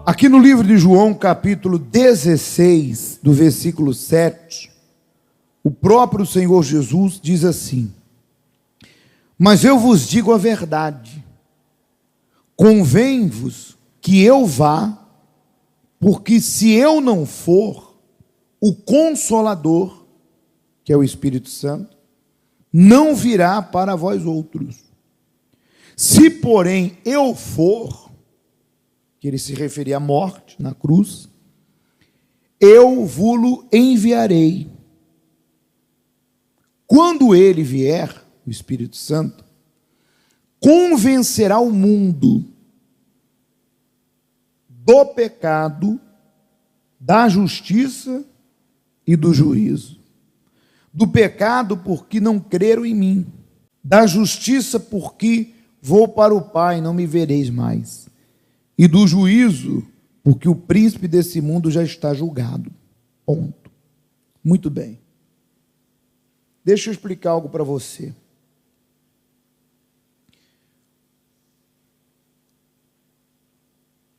Aqui no livro de João, capítulo 16, do versículo 7, o próprio Senhor Jesus diz assim: mas eu vos digo a verdade, convém-vos que eu vá, porque se eu não for, o Consolador, que é o Espírito Santo, não virá para vós outros. Se, porém, eu for, que ele se referia à morte na cruz, eu vos enviarei. Quando ele vier, o Espírito Santo, convencerá o mundo do pecado, da justiça e do juízo. Do pecado, porque não creram em mim. Da justiça, porque vou para o Pai, não me vereis mais. E do juízo, porque o príncipe desse mundo já está julgado. Ponto. Muito bem. Deixa eu explicar algo para você.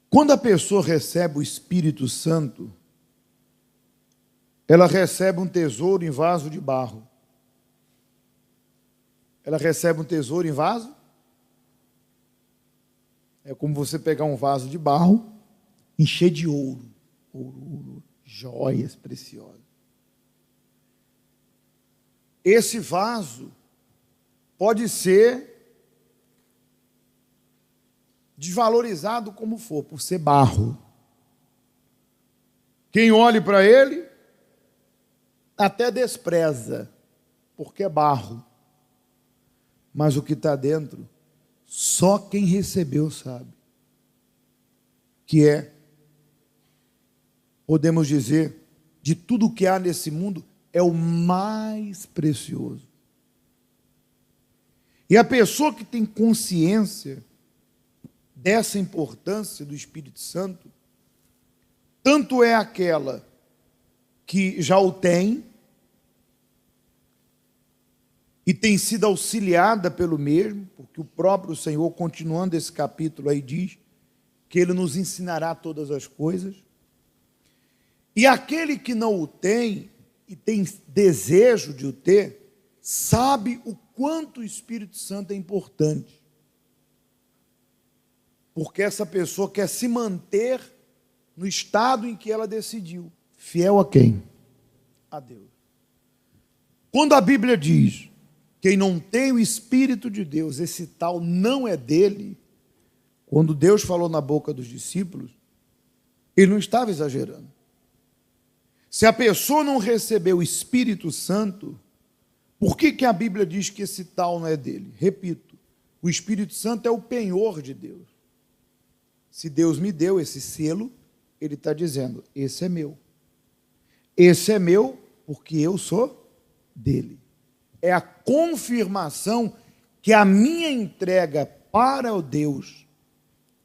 Quando a pessoa recebe o Espírito Santo, ela recebe um tesouro em vaso de barro. Ela recebe um tesouro em vaso? É como você pegar um vaso de barro, encher de ouro, joias preciosas. Esse vaso pode ser desvalorizado como for, por ser barro. Quem olhe para ele até despreza, porque é barro. Mas o que está dentro, só quem recebeu sabe. Que é, podemos dizer, de tudo o que há nesse mundo, é o mais precioso. E a pessoa que tem consciência dessa importância do Espírito Santo, tanto é aquela que já o tem e tem sido auxiliada pelo mesmo, porque o próprio Senhor, continuando esse capítulo aí, diz que Ele nos ensinará todas as coisas, e aquele que não o tem e tem desejo de o ter, sabe o quanto o Espírito Santo é importante. Porque essa pessoa quer se manter no estado em que ela decidiu. Fiel a quem? A Deus. Quando a Bíblia diz, quem não tem o Espírito de Deus, esse tal não é dele, quando Deus falou na boca dos discípulos, ele não estava exagerando. Se a pessoa não recebeu o Espírito Santo, por que a Bíblia diz que esse tal não é dele? Repito, o Espírito Santo é o penhor de Deus. Se Deus me deu esse selo, Ele está dizendo, esse é meu. Esse é meu porque eu sou dele. É a confirmação que a minha entrega para o Deus,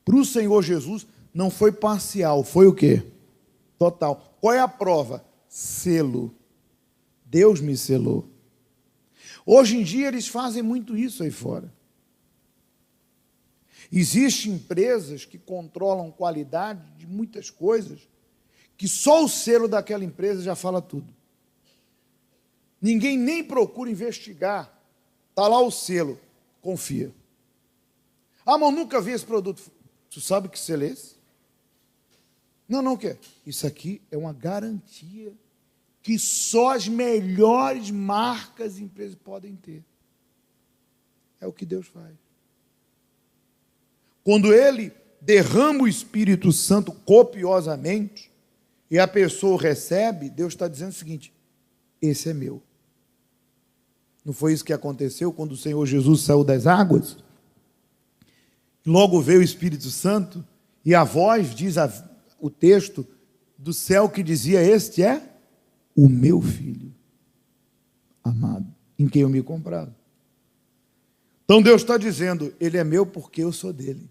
para o Senhor Jesus, não foi parcial, foi o quê? Total. Qual é a prova? Selo. Deus me selou. Hoje em dia eles fazem muito isso aí fora. Existem empresas que controlam qualidade de muitas coisas, que só o selo daquela empresa já fala tudo. Ninguém nem procura investigar. Está lá o selo, confia. Ah, mas eu nunca vi esse produto. Tu sabe que selo é esse? Não quer. Isso aqui é uma garantia que só as melhores marcas e empresas podem ter. É o que Deus faz. Quando Ele derrama o Espírito Santo copiosamente, e a pessoa recebe, Deus está dizendo o seguinte, esse é meu. Não foi isso que aconteceu quando o Senhor Jesus saiu das águas? Logo veio o Espírito Santo, e a voz, diz o texto, do céu que dizia, este é o meu filho amado, em quem eu me comprazo. Então Deus está dizendo, ele é meu porque eu sou dele.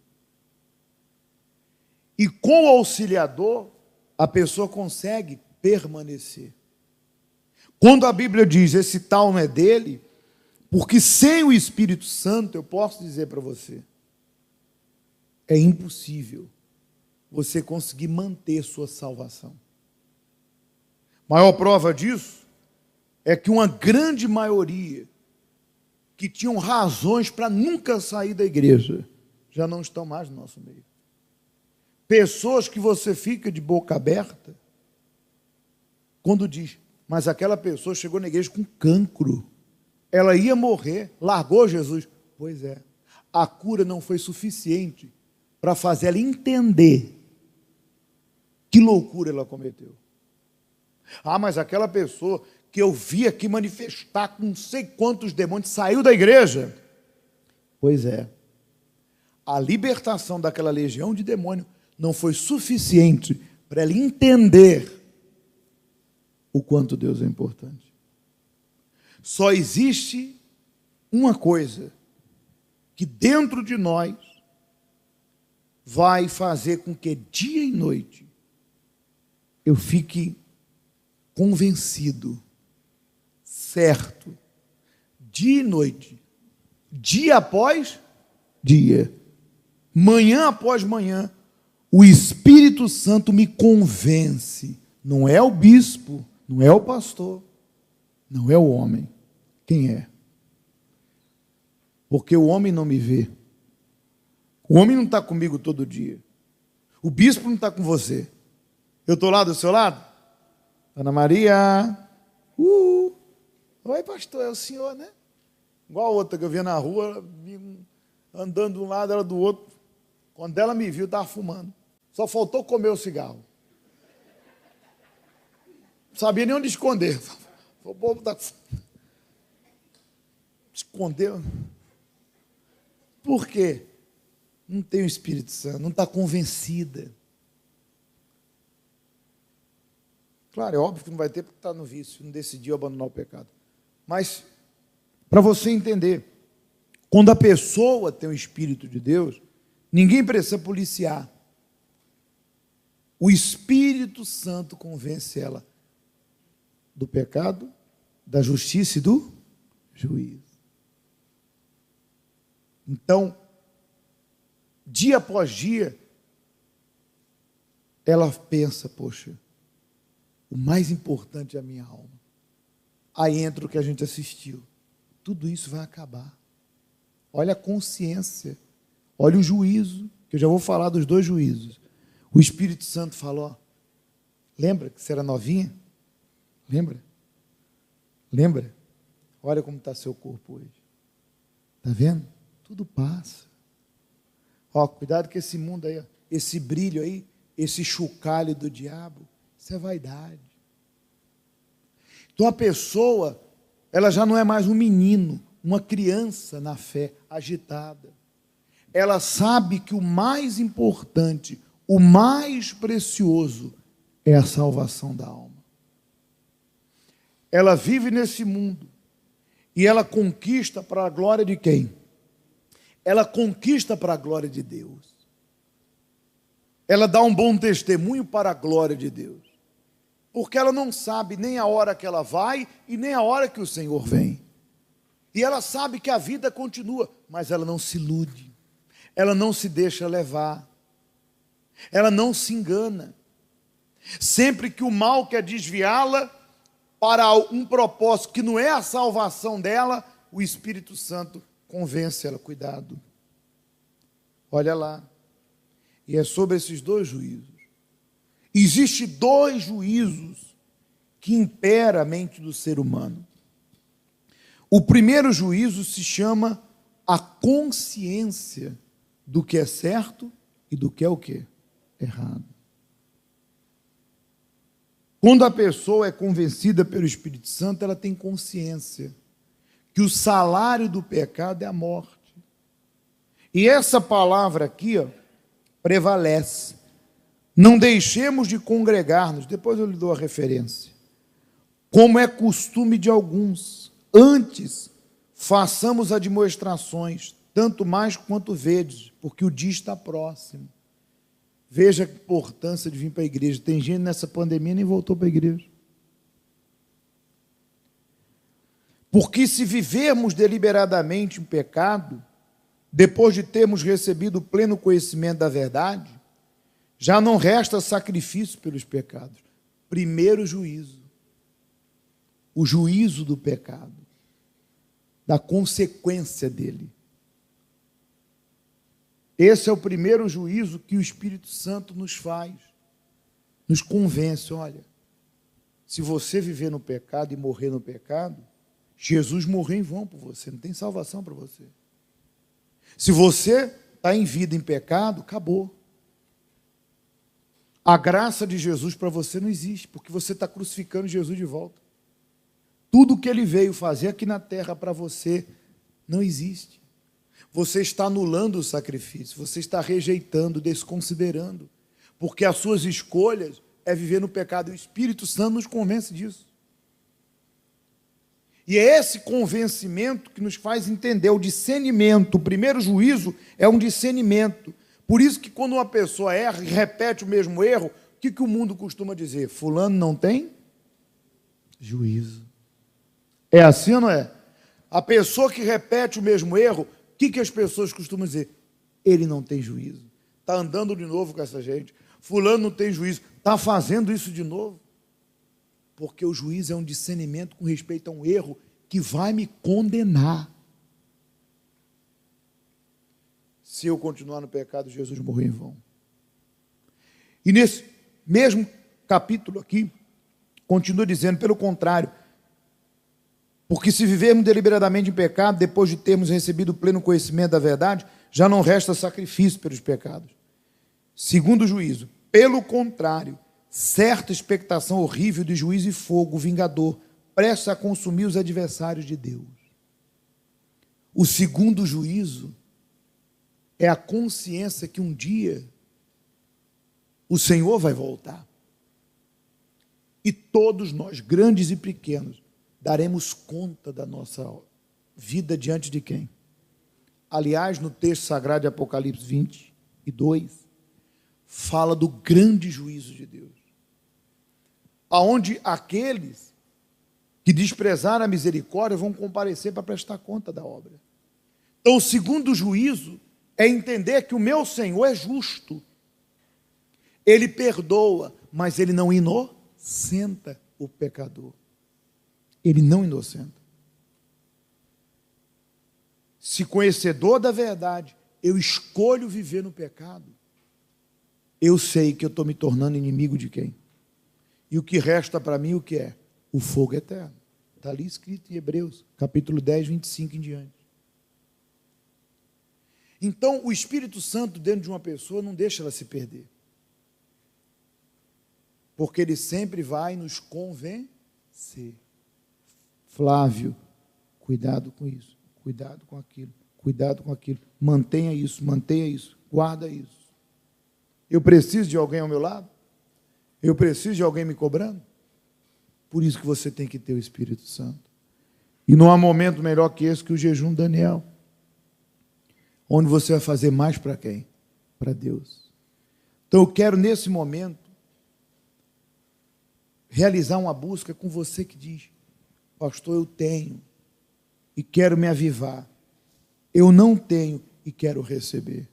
E com o auxiliador, a pessoa consegue permanecer. Quando a Bíblia diz, esse tal não é dele, porque sem o Espírito Santo, eu posso dizer para você, é impossível você conseguir manter sua salvação. Maior prova disso é que uma grande maioria que tinham razões para nunca sair da igreja já não estão mais no nosso meio. Pessoas que você fica de boca aberta quando diz, mas aquela pessoa chegou na igreja com cancro, ela ia morrer, largou Jesus. Pois é, a cura não foi suficiente para fazer ela entender que loucura ela cometeu. Ah, mas aquela pessoa que eu vi aqui manifestar com não sei quantos demônios saiu da igreja. Pois é, a libertação daquela legião de demônio não foi suficiente para ela entender o quanto Deus é importante. Só existe uma coisa que dentro de nós vai fazer com que dia e noite eu fique convencido, certo, dia e noite, dia após dia, manhã após manhã, o Espírito Santo me convence. Não é o bispo, não é o pastor, não é o homem. Quem é? Porque o homem não me vê. O homem não está comigo todo dia. O bispo não está com você. Eu estou lá do seu lado? Ana Maria. Oi, pastor, é o senhor, né? Igual a outra que eu via na rua, andando de um lado, ela do outro. Quando ela me viu, estava fumando. Só faltou comer o cigarro. Não sabia nem onde esconder. O povo está... Escondeu. Por quê? Não tem o Espírito Santo, não está convencida. Claro, é óbvio que não vai ter porque está no vício, não decidiu abandonar o pecado. Mas, para você entender, quando a pessoa tem o Espírito de Deus, ninguém precisa policiar. O Espírito Santo convence ela do pecado, da justiça e do juízo. Então, dia após dia, ela pensa, poxa, o mais importante é a minha alma. Aí entra o que a gente assistiu. Tudo isso vai acabar. Olha a consciência, olha o juízo, que eu já vou falar dos dois juízos. O Espírito Santo falou, lembra que você era novinha? Lembra? Lembra? Olha como está seu corpo hoje. Está vendo? Tudo passa. Ó, cuidado com esse mundo aí, ó. Esse brilho aí, esse chocalho do diabo, isso é vaidade. Então a pessoa, ela já não é mais um menino, uma criança na fé, agitada. Ela sabe que o mais importante, o mais precioso é a salvação da alma. Ela vive nesse mundo e ela conquista para a glória de quem? Ela conquista para a glória de Deus. Ela dá um bom testemunho para a glória de Deus. Porque ela não sabe nem a hora que ela vai e nem a hora que o Senhor vem. E ela sabe que a vida continua, mas ela não se ilude. Ela não se deixa levar. Ela não se engana. Sempre que o mal quer desviá-la para um propósito que não é a salvação dela, o Espírito Santo convence ela, cuidado. Olha lá. E é sobre esses dois juízos. Existem dois juízos que imperam a mente do ser humano. O primeiro juízo se chama a consciência do que é certo e do que é o quê? Errado. Quando a pessoa é convencida pelo Espírito Santo, ela tem consciência que o salário do pecado é a morte. E essa palavra aqui, ó, prevalece. Não deixemos de congregar-nos, depois eu lhe dou a referência, como é costume de alguns. Antes, façamos admoestações, tanto mais quanto vedes, porque o dia está próximo. Veja a importância de vir para a igreja. Tem gente nessa pandemia nem voltou para a igreja. Porque se vivermos deliberadamente em pecado, depois de termos recebido o pleno conhecimento da verdade, Já não resta sacrifício pelos pecados. Primeiro juízo. O juízo do pecado, da consequência dele. Esse é o primeiro juízo que o Espírito Santo nos faz, nos convence. Olha, se você viver no pecado e morrer no pecado, Jesus morreu em vão por você, não tem salvação para você. Se você está em vida em pecado, acabou. A graça de Jesus para você não existe, porque você está crucificando Jesus de volta. Tudo que ele veio fazer aqui na terra para você não existe. Você está anulando o sacrifício, você está rejeitando, desconsiderando, porque as suas escolhas é viver no pecado. O Espírito Santo nos convence disso. E é esse convencimento que nos faz entender o discernimento. O primeiro juízo é um discernimento. Por isso que quando uma pessoa erra e repete o mesmo erro, o que o mundo costuma dizer? Fulano não tem juízo. É assim ou não é? A pessoa que repete o mesmo erro, o que as pessoas costumam dizer? Ele não tem juízo. Está andando de novo com essa gente. Fulano não tem juízo. Está fazendo isso de novo. Porque o juízo é um discernimento com respeito a um erro que vai me condenar. Se eu continuar no pecado, Jesus morreu em vão. E nesse mesmo capítulo aqui, continua dizendo, pelo contrário, porque se vivermos deliberadamente em pecado, depois de termos recebido o pleno conhecimento da verdade, já não resta sacrifício pelos pecados. Segundo o juízo, pelo contrário, certa expectação horrível de juízo e fogo vingador, prestes a consumir os adversários de Deus. O segundo juízo é a consciência que um dia o Senhor vai voltar. E todos nós, grandes e pequenos, daremos conta da nossa vida diante de quem? Aliás, no texto sagrado de Apocalipse 22, fala do grande juízo de Deus, aonde aqueles que desprezaram a misericórdia vão comparecer para prestar conta da obra. Então, o segundo juízo é entender que o meu Senhor é justo. Ele perdoa, mas ele não inocenta o pecador. Ele não inocenta. Se conhecedor da verdade, eu escolho viver no pecado, eu sei que eu estou me tornando inimigo de quem? E o que resta para mim, o que é? O fogo eterno. Está ali escrito em Hebreus, capítulo 10, 25 em diante. Então, o Espírito Santo dentro de uma pessoa não deixa ela se perder. Porque ele sempre vai nos convencer. Flávio, cuidado com isso, cuidado com aquilo, cuidado com aquilo. Mantenha isso, guarda isso. Eu preciso de alguém ao meu lado? Eu preciso de alguém me cobrando? Por isso que você tem que ter o Espírito Santo. E não há momento melhor que esse, que o jejum de Daniel, onde você vai fazer mais para quem? Para Deus. Então eu quero nesse momento realizar uma busca com você que diz: pastor, eu tenho e quero me avivar. Eu não tenho e quero receber,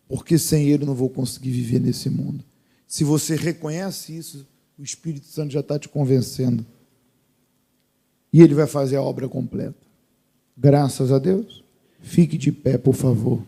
porque sem ele eu não vou conseguir viver nesse mundo. Se você reconhece isso, o Espírito Santo já está te convencendo. E ele vai fazer a obra completa. Graças a Deus. Fique de pé, por favor.